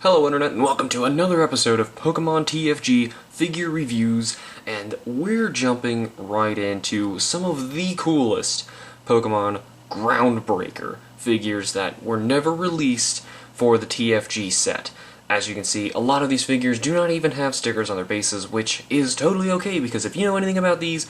Hello Internet and welcome to another episode of Pokemon TFG Figure Reviews, and we're jumping right into some of the coolest Pokemon Groundbreaker figures that were never released for the TFG set. As you can see, a lot of these figures do not even have stickers on their bases, which is totally okay because if you know anything about these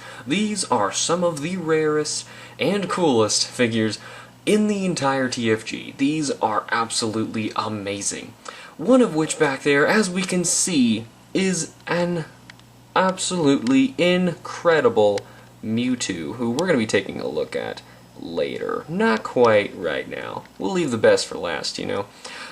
are some of the rarest and coolest figures in the entire TFG. These are absolutely amazing. One of which back there, as we can see, is an absolutely incredible Mewtwo, who we're going to be taking a look at later. Not quite right now. We'll leave the best for last, you know.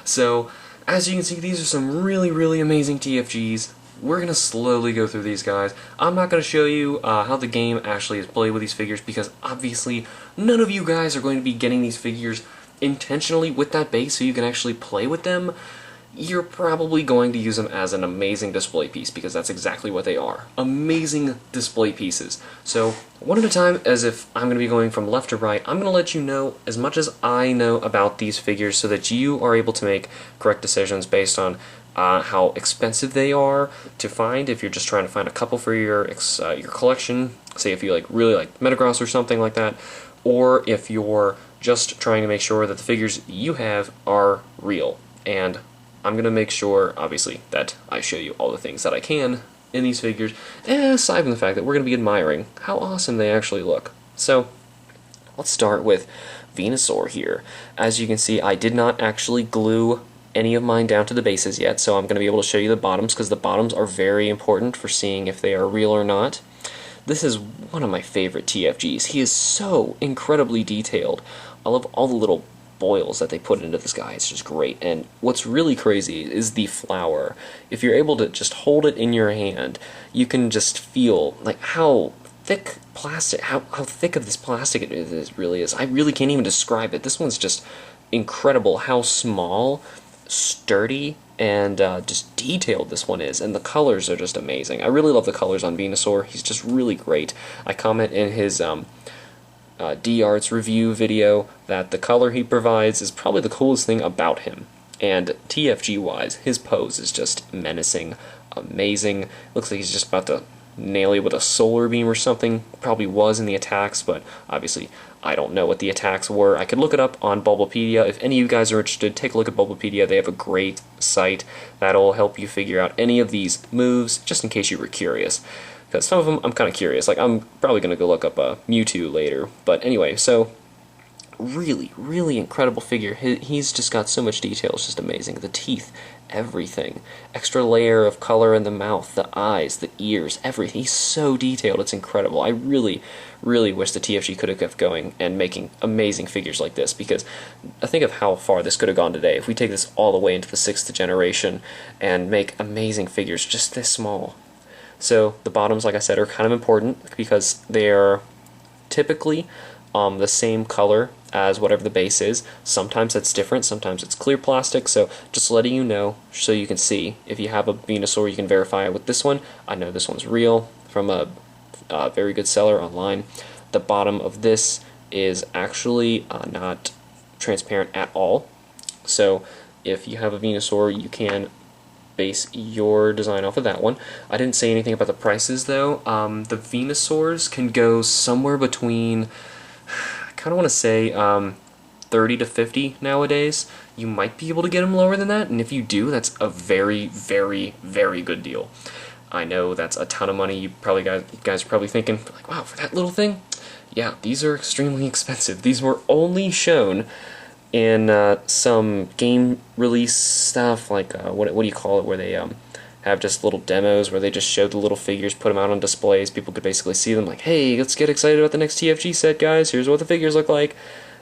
So, as you can see, these are some really amazing TFGs. We're going to slowly go through these guys. I'm not going to show you how the game actually is played with these figures because obviously none of you guys are going to be getting these figures intentionally with that base so you can actually play with them. You're probably going to use them as an amazing display piece because that's exactly what they are. Amazing display pieces. So, one at a time, as if I'm going to be going from left to right, I'm going to let you know as much as I know about these figures so that you are able to make correct decisions based on how expensive they are to find if you're just trying to find a couple for your collection, say if you really like Metagross or something like that, or if you're just trying to make sure that the figures you have are real. And I'm going to make sure, obviously, that I show you all the things that I can in these figures, aside from the fact that we're going to be admiring how awesome they actually look. So, let's start with Venusaur here. As you can see, I did not actually glue any of mine down to the bases yet, so I'm going to be able to show you the bottoms, because the bottoms are very important for seeing if they are real or not. This is one of my favorite TFGs. He is so incredibly detailed. I love all the little boils that they put into this guy. It's just great. And what's really crazy is the flower. If you're able to just hold it in your hand, you can just feel like how thick plastic, how thick of this plastic it really is. I really can't even describe it. This one's just incredible how small, sturdy, and just detailed this one is, and the colors are just amazing. I really love the colors on Venusaur. He's just really great. I comment in his D-Arts review video that the color he provides is probably the coolest thing about him. And TFG-wise, his pose is just menacing, amazing. Looks like he's just about to nail you with a solar beam or something. Probably was in the attacks, but obviously I don't know what the attacks were. I could look it up on Bulbapedia. If any of you guys are interested, take a look at Bulbapedia. They have a great site that'll help you figure out any of these moves, just in case you were curious. Because some of them I'm kind of curious. Like, I'm probably going to go look up Mewtwo later. But anyway, so really incredible figure. He's just got so much detail. It's just amazing. The teeth, everything. Extra layer of color in the mouth, the eyes, the ears, everything. He's so detailed. It's incredible. I really wish the TFG could have kept going and making amazing figures like this, because I think of how far this could have gone today if we take this all the way into the 6th generation and make amazing figures just this small. So the bottoms, like I said, are kind of important because they're typically the same color as whatever the base is. Sometimes it's different, sometimes it's clear plastic, so just letting you know so you can see. If you have a Venusaur, you can verify it with this one. I know this one's real from a very good seller online. The bottom of this is actually not transparent at all, so if you have a Venusaur, you can base your design off of that one. I didn't say anything about the prices though. The Venusaurs can go somewhere between, I kind of want to say 30 to 50 nowadays. You might be able to get them lower than that, and if you do, that's a very good deal. I know that's a ton of money. You guys are probably thinking, like, wow, for that little thing? Yeah, these are extremely expensive. These were only shown in some game release stuff, like what do you call it, where they have just little demos where they just show the little figures, put them out on displays. People could basically see them like, hey, let's get excited about the next TFG set, guys. Here's what the figures look like.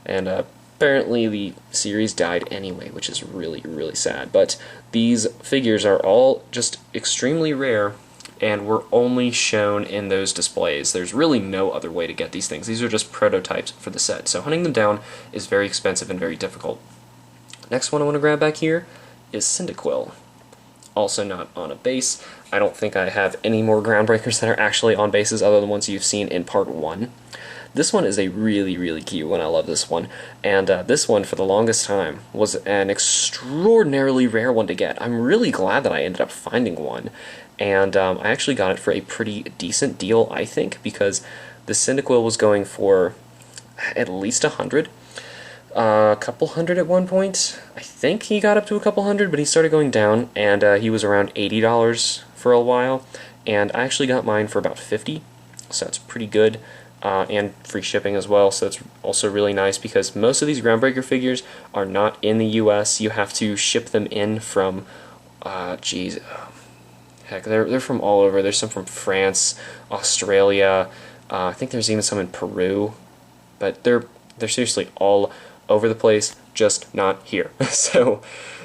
And apparently the series died anyway, which is really sad. But these figures are all just extremely rare and were only shown in those displays. There's really no other way to get these things. These are just prototypes for the set, so hunting them down is very expensive and very difficult. Next one I want to grab back here is Syndic Quil. Also not on a base. I don't think I have any more Groundbreakers that are actually on bases other than ones you've seen in part 1. This one is a really, really cute one. I love this one. And this one, for the longest time, was an extraordinarily rare one to get. I'm really glad that I ended up finding one. And I actually got it for a pretty decent deal, I think, because the Syndic Quil was going for at least 100. A couple hundred at one point. I think he got up to a couple hundred, but he started going down, and he was around $80 for a while. And I actually got mine for about 50, so that's pretty good, and free shipping as well, so it's also really nice because most of these Groundbreaker figures are not in the US. You have to ship them in from, heck, they're from all over. There's some from France, Australia, I think there's even some in Peru, but they're seriously all over the place, just not here. So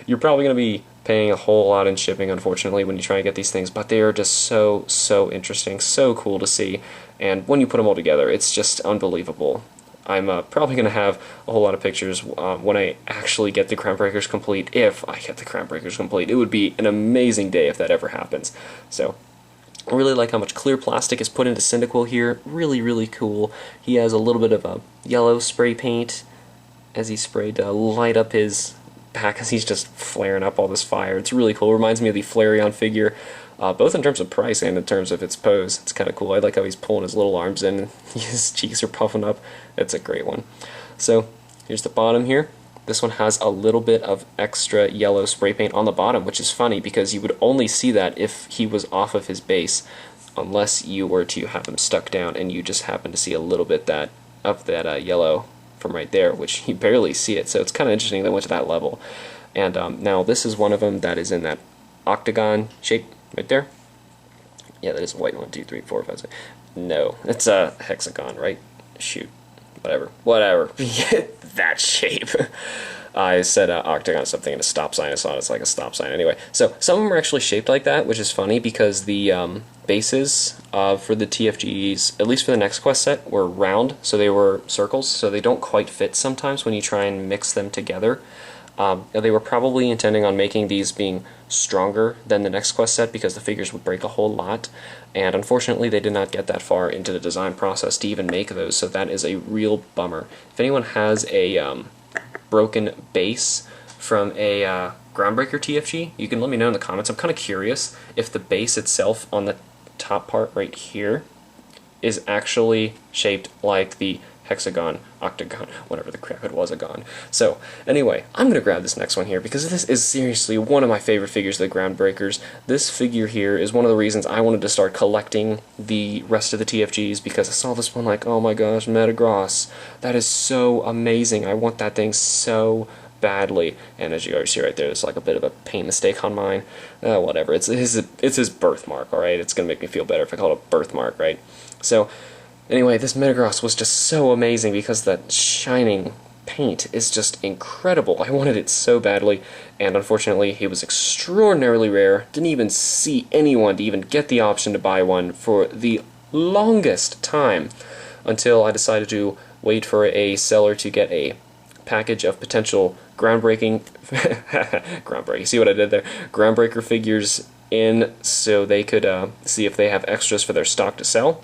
you're probably going to be paying a whole lot in shipping, unfortunately, when you try and get these things, but they are just so interesting, so cool to see, and when you put them all together, it's just unbelievable. I'm probably going to have a whole lot of pictures when I actually get the Groundbreakers complete. If I get the Groundbreakers complete, it would be an amazing day if that ever happens. So I really like how much clear plastic is put into Syndic Quil here. Really, really cool. He has a little bit of a yellow spray paint as he sprayed to light up his back as he's just flaring up all this fire. It's really cool. It reminds me of the Flareon figure, both in terms of price and in terms of its pose. It's kind of cool. I like how he's pulling his little arms in and his cheeks are puffing up. It's a great one. So here's the bottom here. This one has a little bit of extra yellow spray paint on the bottom, which is funny because you would only see that if he was off of his base, unless you were to have him stuck down and you just happen to see a little bit of that yellow from right there, which you barely see it, so it's kind of interesting they went to that level. And now this is one of them that is in that octagon shape right there. Yeah, that is a white. 1, 2, 3, 4, 5, 6. No, it's a hexagon, right? Shoot, whatever. That shape. I said octagon something and a stop sign. I saw it's like a stop sign. Anyway, so some of them are actually shaped like that, which is funny because the bases for the TFGs, at least for the Next Quest set, were round, so they were circles, so they don't quite fit sometimes when you try and mix them together. They were probably intending on making these being stronger than the Next Quest set because the figures would break a whole lot, and unfortunately they did not get that far into the design process to even make those, so that is a real bummer. If anyone has a broken base from a Groundbreaker TFG, you can let me know in the comments. I'm kind of curious if the base itself on the top part right here is actually shaped like the hexagon, octagon, whatever the crap it was, a. So anyway, I'm going to grab this next one here because this is seriously one of my favorite figures of the Groundbreakers. This figure here is one of the reasons I wanted to start collecting the rest of the TFGs because I saw this one like, oh my gosh, Metagross. That is so amazing. I want that thing so badly. And as you already see right there, there's like a bit of a paint mistake on mine. Whatever. It's his birthmark, alright? It's going to make me feel better if I call it a birthmark, right? So anyway, this Metagross was just so amazing because that shining paint is just incredible. I wanted it so badly, and unfortunately he was extraordinarily rare. Didn't even see anyone to even get the option to buy one for the longest time until I decided to wait for a seller to get a package of potential groundbreaking see what I did there? Groundbreaker figures in so they could see if they have extras for their stock to sell.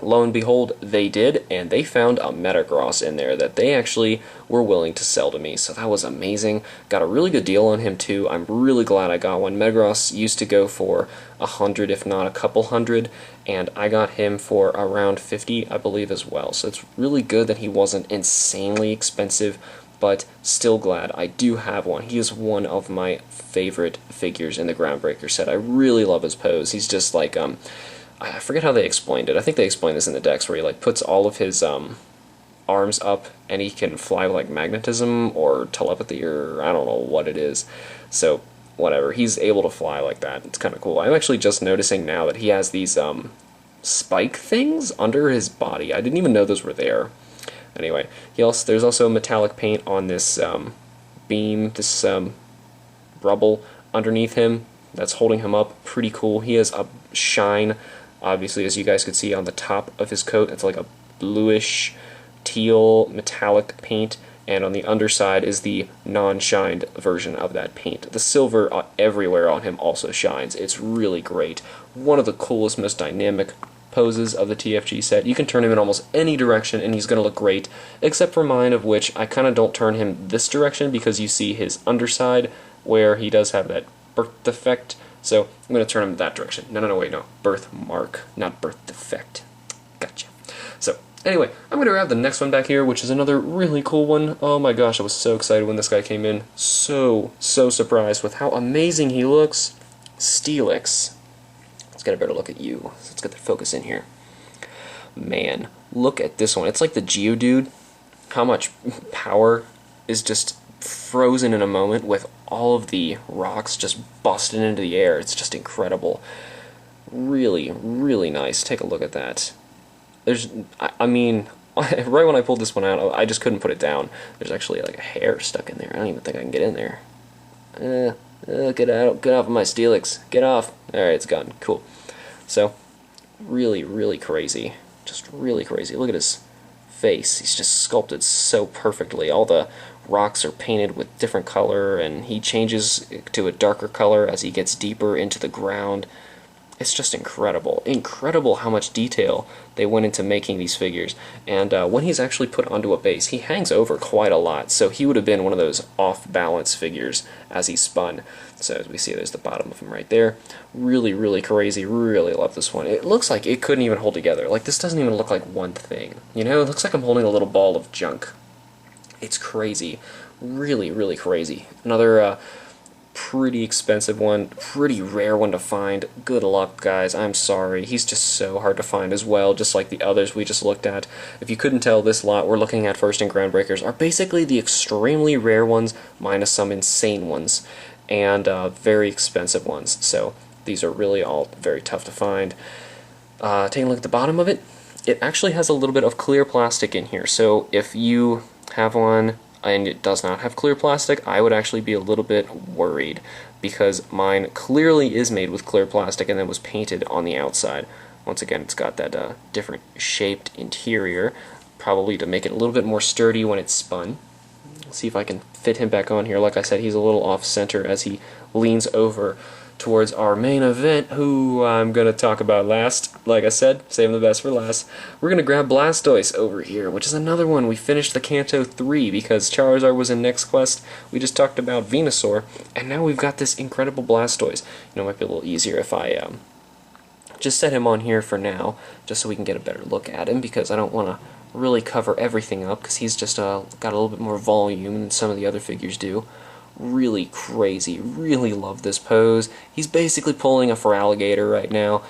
Lo and behold, they did, and they found a Metagross in there that they actually were willing to sell to me, so that was amazing. Got a really good deal on him too. I'm really glad I got one. Metagross used to go for 100, if not a couple hundred, and I got him for around 50, I believe, as well. So it's really good that he wasn't insanely expensive, but still glad I do have one. He is one of my favorite figures in the Groundbreaker set. I really love his pose. He's just like, I forget how they explained it. I think they explained this in the decks where he like puts all of his arms up and he can fly like magnetism or telepathy or I don't know what it is. So whatever, he's able to fly like that. It's kind of cool. I'm actually just noticing now that he has these spike things under his body. I didn't even know those were there. Anyway, there's also metallic paint on this beam, this rubble underneath him that's holding him up. Pretty cool. He has a shine, obviously, as you guys could see on the top of his coat. It's like a bluish teal metallic paint, and on the underside is the non-shined version of that paint. The silver everywhere on him also shines. It's really great. One of the coolest, most dynamic poses of the TFG set. You can turn him in almost any direction and he's going to look great, except for mine, of which I kind of don't turn him this direction because you see his underside where he does have that birth defect. So I'm going to turn him that direction. No, wait, no. Birthmark, not birth defect. Gotcha. So anyway, I'm going to grab the next one back here, which is another really cool one. Oh my gosh, I was so excited when this guy came in. So surprised with how amazing he looks. Steelix. Let's get a better look at you. Let's get the focus in here. Man, look at this one. It's like the Geodude. How much power is just frozen in a moment with all of the rocks just busting into the air. It's just incredible. Really, really nice. Take a look at that. I mean, right when I pulled this one out, I just couldn't put it down. There's actually like a hair stuck in there. I don't even think I can get in there. Get off of my Steelix. Get off. Alright, it's gone. Cool. So, really, really crazy. Just really crazy. Look at his face. He's just sculpted so perfectly. All the rocks are painted with different color, and he changes to a darker color as he gets deeper into the ground. It's just incredible. Incredible how much detail they went into making these figures. And when he's actually put onto a base, he hangs over quite a lot. So he would have been one of those off-balance figures as he spun. So as we see, there's the bottom of him right there. Really, really crazy. Really love this one. It looks like it couldn't even hold together. Like, this doesn't even look like one thing. You know, it looks like I'm holding a little ball of junk. It's crazy. Really, really crazy. Another pretty expensive one, pretty rare one to find. Good luck, guys. I'm sorry. He's just so hard to find as well, just like the others we just looked at. If you couldn't tell, this lot we're looking at first in Groundbreakers are basically the extremely rare ones, minus some insane ones, and very expensive ones. So these are really all very tough to find. Taking a look at the bottom of it, it actually has a little bit of clear plastic in here. So if you have one and it does not have clear plastic, I would actually be a little bit worried, because mine clearly is made with clear plastic and then was painted on the outside. Once again, it's got that different shaped interior, probably to make it a little bit more sturdy when it's spun. Let's see if I can fit him back on here. Like I said, he's a little off-center as he leans over towards our main event, who I'm going to talk about last. Like I said, saving the best for last. We're going to grab Blastoise over here, which is another one. We finished the Kanto 3 because Charizard was in Next Quest. We just talked about Venusaur, and now we've got this incredible Blastoise. You know, it might be a little easier if I just set him on here for now, just so we can get a better look at him, because I don't want to really cover everything up, because he's just got a little bit more volume than some of the other figures do. Really crazy. Really love this pose. He's basically pulling a Feraligatr right now.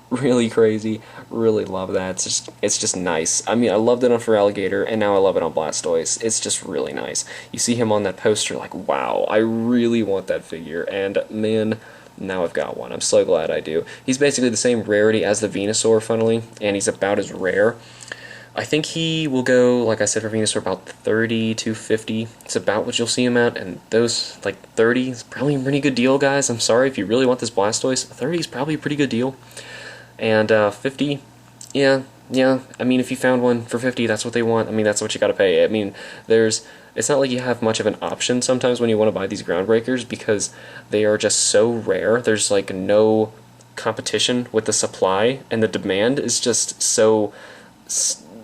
Really crazy. Really love that. It's just nice. I mean, I loved it on Feraligatr, and now I love it on Blastoise. It's just really nice. You see him on that poster, like, wow, I really want that figure, and man, now I've got one. I'm so glad I do. He's basically the same rarity as the Venusaur, funnily, and he's about as rare. I think he will go, like I said, for Venusaur, about 30 to 50. It's about what you'll see him at, and those, like, 30 is probably a pretty good deal, guys. I'm sorry, if you really want this Blastoise, 30 is probably a pretty good deal. And 50, yeah, I mean, if you found one for 50, that's what they want. I mean, that's what you gotta pay. I mean, it's not like you have much of an option sometimes when you want to buy these Groundbreakers, because they are just so rare. There's, like, no competition with the supply, and the demand is just so...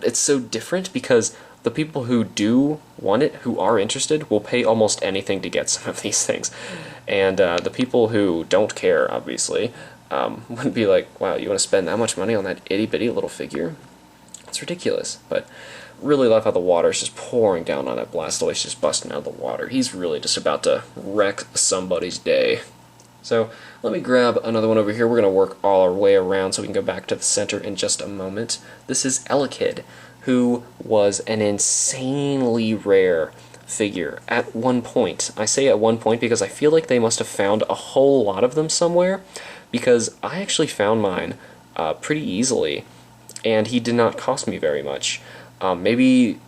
It's so different, because the people who do want it, who are interested, will pay almost anything to get some of these things. And the people who don't care, obviously, wouldn't be like, wow, you want to spend that much money on that itty-bitty little figure? It's ridiculous. But really love how the water's just pouring down on that Blastoise, just busting out of the water. He's really just about to wreck somebody's day. So let me grab another one over here. We're going to work all our way around so we can go back to the center in just a moment. This is Elid, who was an insanely rare figure at one point. I say at one point because I feel like they must have found a whole lot of them somewhere, because I actually found mine pretty easily, and he did not cost me very much. Maybe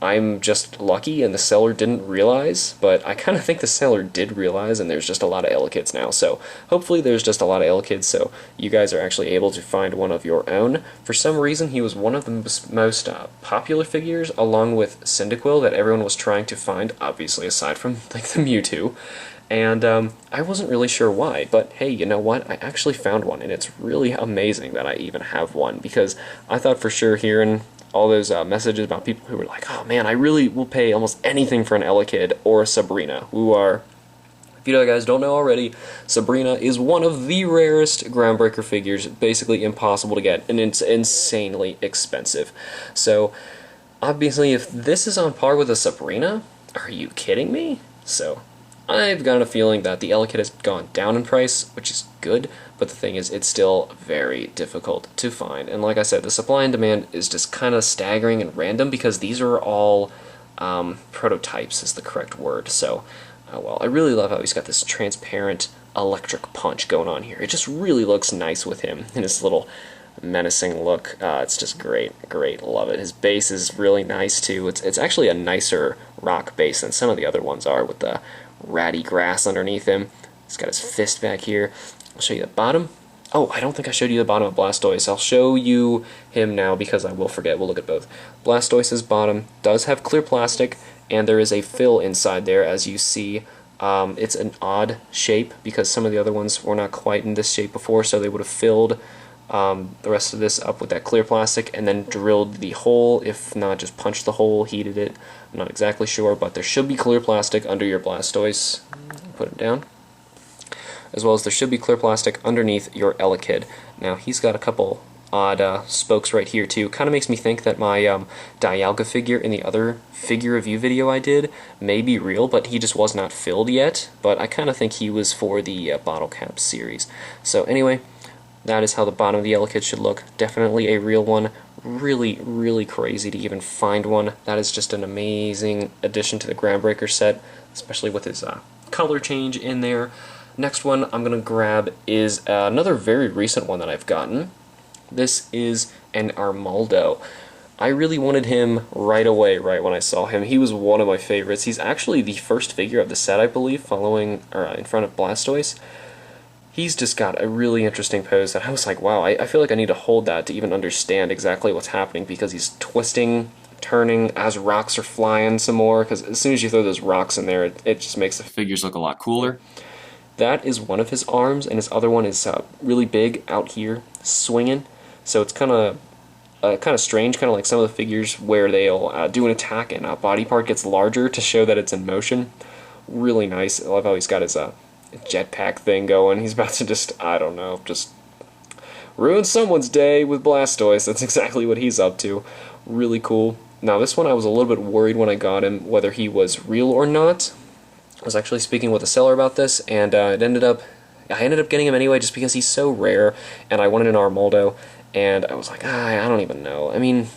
I'm just lucky and the seller didn't realize, but I kind of think the seller did realize, and there's just a lot of Elikids now. So hopefully there's just a lot of Elikids, so you guys are actually able to find one of your own. For some reason, he was one of the most popular figures, along with Syndic Quil, that everyone was trying to find, obviously aside from like the Mewtwo. And I wasn't really sure why, but hey, you know what? I actually found one, and it's really amazing that I even have one, because I thought for sure hearing all those messages about people who were like, oh man, I really will pay almost anything for an Elid or a Sabrina, who are, if you guys don't know already, Sabrina is one of the rarest Groundbreaker figures, basically impossible to get, and it's insanely expensive. So, obviously, if this is on par with a Sabrina, are you kidding me? So, I've got a feeling that the Elid has gone down in price, which is good, but the thing is, it's still very difficult to find. And like I said, the supply and demand is just kind of staggering and random, because these are all prototypes is the correct word. So, well, I really love how he's got this transparent electric punch going on here. It just really looks nice with him in his little menacing look. It's just great, great, love it. His base is really nice too. It's actually a nicer rock base than some of the other ones are, with the ratty grass underneath him. He's got his fist back here. I'll show you the bottom. Oh, I don't think I showed you the bottom of Blastoise. I'll show you him now because I will forget. We'll look at both. Blastoise's bottom does have clear plastic, and there is a fill inside there, as you see. It's an odd shape because some of the other ones were not quite in this shape before, so they would have filled the rest of this up with that clear plastic and then drilled the hole, if not just punched the hole, heated it. I'm not exactly sure, but there should be clear plastic under your Blastoise. Put it down. As well as there should be clear plastic underneath your Elid. Now, he's got a couple odd spokes right here too. Kind of makes me think that my Dialga figure in the other figure review video I did may be real, but he just was not filled yet. But I kind of think he was for the bottle cap series. So anyway, that is how the bottom of the Elid should look. Definitely a real one. Really, really crazy to even find one. That is just an amazing addition to the Groundbreaker set, especially with his color change in there. Next one I'm going to grab is another very recent one that I've gotten. This is an Armaldo. I really wanted him right away, right when I saw him. He was one of my favorites. He's actually the first figure of the set, I believe, following or in front of Blastoise. He's just got a really interesting pose that I was like, wow, I feel like I need to hold that to even understand exactly what's happening, because he's twisting, turning as rocks are flying some more, because as soon as you throw those rocks in there, it just makes the figures look a lot cooler. That is one of his arms, and his other one is really big out here, swinging. So it's kind of strange, kind of like some of the figures where they'll do an attack and a body part gets larger to show that it's in motion. Really nice. I love how he's got his jetpack thing going. He's about to just, I don't know, just ruin someone's day with Blastoise. That's exactly what he's up to. Really cool. Now this one I was a little bit worried when I got him, whether he was real or not. I was actually speaking with a seller about this, and I ended up getting him anyway just because he's so rare, and I wanted an Armaldo, and I was like, I don't even know. I mean,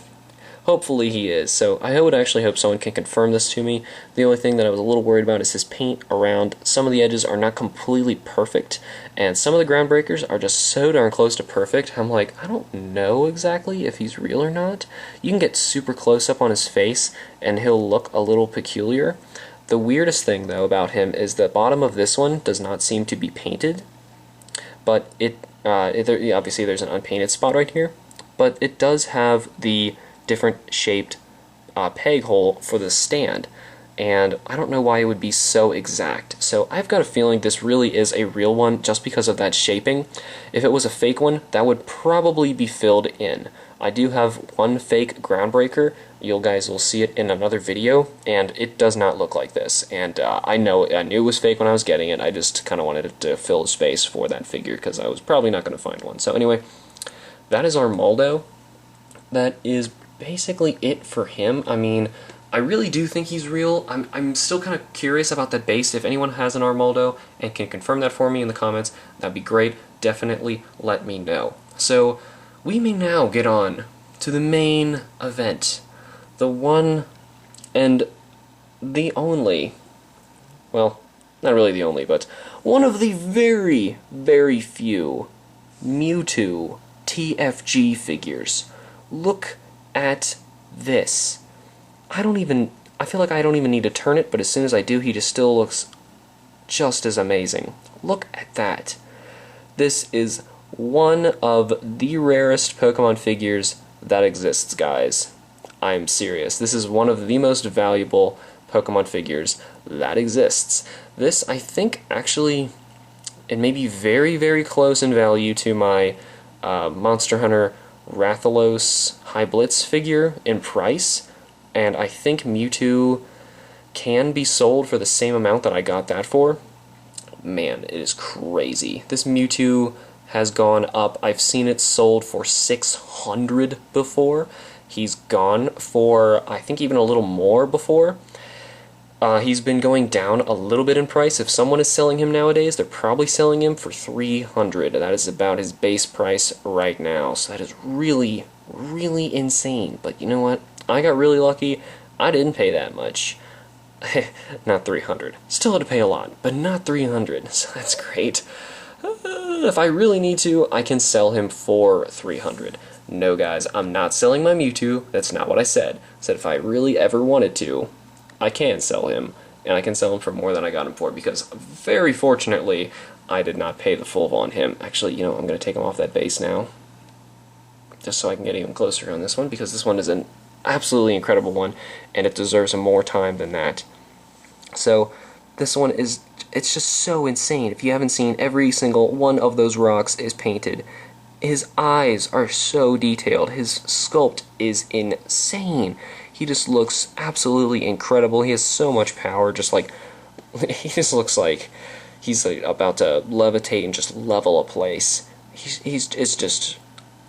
hopefully he is. So I would actually hope someone can confirm this to me. The only thing that I was a little worried about is his paint around. Some of the edges are not completely perfect, and some of the Groundbreakers are just so darn close to perfect. I'm like, I don't know exactly if he's real or not. You can get super close up on his face, and he'll look a little peculiar. The weirdest thing, though, about him is the bottom of this one does not seem to be painted, but obviously there's an unpainted spot right here, but it does have the different shaped peg hole for the stand, and I don't know why it would be so exact. So I've got a feeling this really is a real one just because of that shaping. If it was a fake one, that would probably be filled in. I do have one fake Groundbreaker. You guys will see it in another video, and it does not look like this. And I knew it was fake when I was getting it. I just kind of wanted it to fill the space for that figure because I was probably not going to find one. So anyway, that is Armaldo. That is basically it for him. I mean, I really do think he's real. I'm still kind of curious about that base. If anyone has an Armaldo and can confirm that for me in the comments, that'd be great. Definitely let me know. So we may now get on to the main event. The one and the only, well, not really the only, but one of the very, very few Mewtwo TFG figures. Look at this. I feel like I don't even need to turn it, but as soon as I do, he just still looks just as amazing. Look at that. This is one of the rarest Pokemon figures that exists, guys. I'm serious. This is one of the most valuable Pokemon figures that exists. This, I think, actually, it may be very, very close in value to my Monster Hunter Rathalos High Blitz figure in price, and I think Mewtwo can be sold for the same amount that I got that for. Man, it is crazy. This Mewtwo has gone up. I've seen it sold for 600 before. He's gone for, I think, even a little more before. He's been going down a little bit in price. If someone is selling him nowadays, they're probably selling him for 300. That is about his base price right now. So that is really, really insane. But you know what? I got really lucky. I didn't pay that much. Not 300. Still had to pay a lot, but not 300. So that's great. If I really need to, I can sell him for 300. No, guys, I'm not selling my Mewtwo. That's not what I said. I said if I really ever wanted to, I can sell him, and I can sell him for more than I got him for, because very fortunately, I did not pay the full on him. Actually, you know, I'm going to take him off that base now, just so I can get even closer on this one, because this one is an absolutely incredible one, and it deserves more time than that. So, this one is, it's just so insane. If you haven't seen, every single one of those rocks is painted. His eyes are so detailed. His sculpt is insane. He just looks absolutely incredible. He has so much power, just like, he just looks like he's like about to levitate and just level a place. It's just,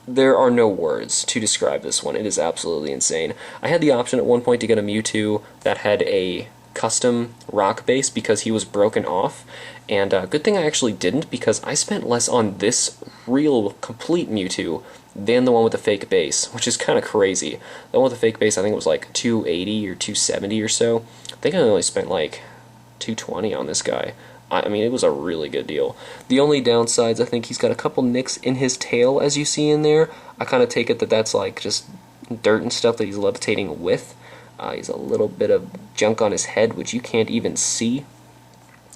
there are no words to describe this one. It is absolutely insane. I had the option at one point to get a Mewtwo that had a custom rock base because he was broken off, and good thing I actually didn't, because I spent less on this real complete Mewtwo than the one with the fake base, which is kind of crazy. The one with the fake base, I think it was like 280 or 270 or so. I think I only spent like 220 on this guy. I mean, it was a really good deal. The only downsides, I think he's got a couple nicks in his tail, as you see in there. I kind of take it that that's like just dirt and stuff that he's levitating with. He's a little bit of junk on his head, which you can't even see.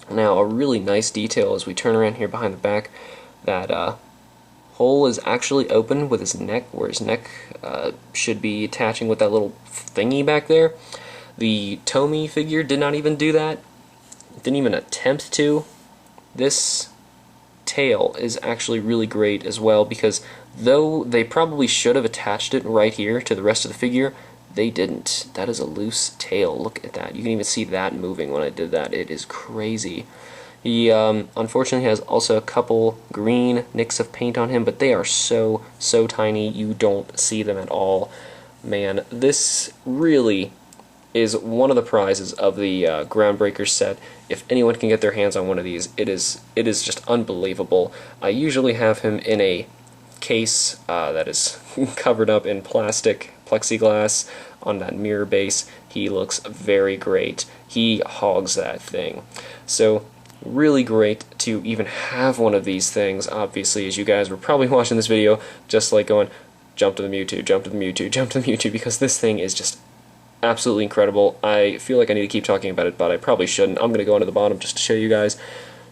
Now, a really nice detail as we turn around here behind the back, that hole is actually open with his neck, where his neck should be attaching with that little thingy back there. The Tomy figure did not even do that. Didn't even attempt to. This tail is actually really great as well, because though they probably should have attached it right here to the rest of the figure, they didn't. That is a loose tail. Look at that. You can even see that moving when I did that. It is crazy. He unfortunately has also a couple green nicks of paint on him, but they are so tiny you don't see them at all. Man, this really is one of the prizes of the Groundbreakers set. If anyone can get their hands on one of these, it is just unbelievable. I usually have him in a case that is covered up in plastic plexiglass on that mirror base. He looks very great. He hogs that thing. So really great to even have one of these things. Obviously, as you guys were probably watching this video, just like going, jump to the Mewtwo, jump to the Mewtwo, jump to the Mewtwo, because this thing is just absolutely incredible. I feel like I need to keep talking about it, but I probably shouldn't. I'm going to go into the bottom just to show you guys,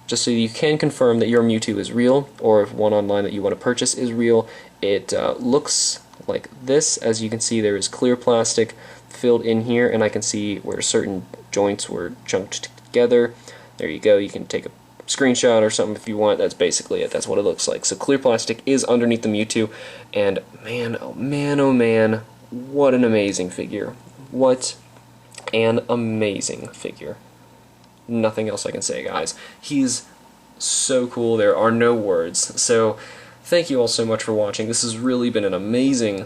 just so you can confirm that your Mewtwo is real, or if one online that you want to purchase is real. It looks like this. As you can see, there is clear plastic filled in here, and I can see where certain joints were chunked together. There you go. You can take a screenshot or something if you want. That's basically it. That's what it looks like. So clear plastic is underneath the Mewtwo, and man, oh man, oh man, what an amazing figure. What an amazing figure. Nothing else I can say, guys. He's so cool. There are no words. So thank you all so much for watching. This has really been an amazing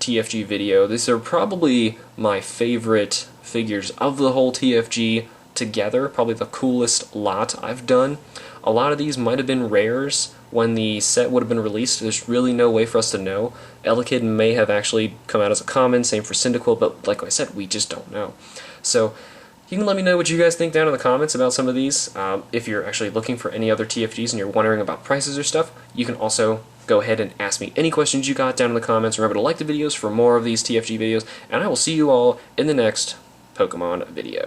TFG video. These are probably my favorite figures of the whole TFG together. Probably the coolest lot I've done. A lot of these might have been rares when the set would have been released. There's really no way for us to know. Elid may have actually come out as a common, same for Syndic Quil, but like I said, we just don't know. So you can let me know what you guys think down in the comments about some of these. If you're actually looking for any other TFGs and you're wondering about prices or stuff, you can also go ahead and ask me any questions you got down in the comments. Remember to like the videos for more of these TFG videos, and I will see you all in the next Pokemon video.